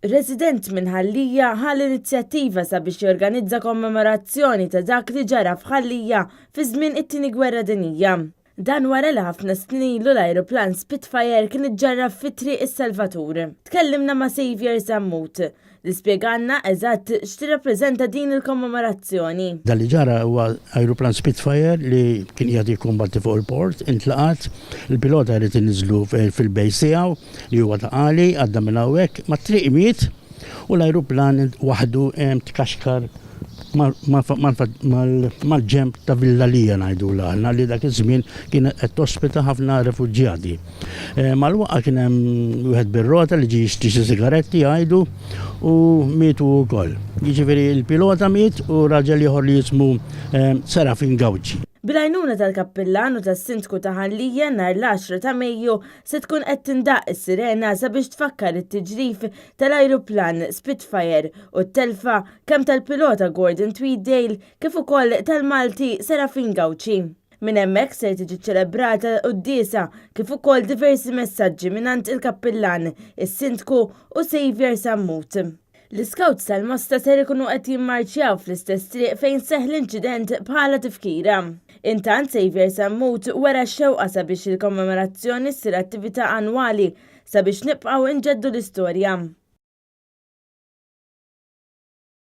Resident minn Ħallija ħal inizjattiva sabiex jorganizza kommemorazzjoni ta' dak li ġara f'Ħallija fi żmien it-tieni Gwerra Dinjija. Dan wara li ħafna snin ilu l-ajruplan Spitfire kien iġġarraf fit-triq is-Salvatur. Tkellimna ma' Xavier Zammut li spjegalna eżatt x'tirrappreżenta din il-kommemorazzjoni. Dan li ġara huwa ajruplan Spitfire li kien qiegħed jikkumbatti fuq il-port, intlaqat, il-pilota jrid inniżlu fil-bejs tiegħu li huwa ta' għali għadda minn hawnhekk ma' triq imiet u l-ajruplan waħdu tkaxkar mal-ġemp ta' Villalija ngħidu l-għanna li dak iż-żmien kien qed tospita ħafna refuġjati. Mal-waqqa kien hemm wieħed bir-rota li ġie jixtri sigaretti jgħidu u mietu wkoll. Jiġifieri l-pilota miet u raġel ieħor li jismu Serafin Gawċi. Bil-għajnuna tal-kappillan u tas-sindku ta' Ħallija nhar l-10 ta' Mejju se tkun qed tindaq is-sirena sabiex tfakkar it-tiġrif tal-ajruplan Spitfire u t-telfa kemm tal-pilota Gordon Tweeddale kif ukoll tal-Malti Serafin Gawċi. Minn hemmhekk se tiġi ċelebrata qudiesa kif ukoll diversi messaġġi mingħand il-kappillan, is-sindku u Xavier Zammut. L-iskawts tal-Mosta ser ikunu qed jimmarċjaw fl-istess triq fejn seħħ l-inċident bħala tifkira. Intant Xavier Zammut wara x-xewqa sabiex il-kommemorazzjoni ssir attività annwali sabiex nibqgħu nġeddu l-istorja.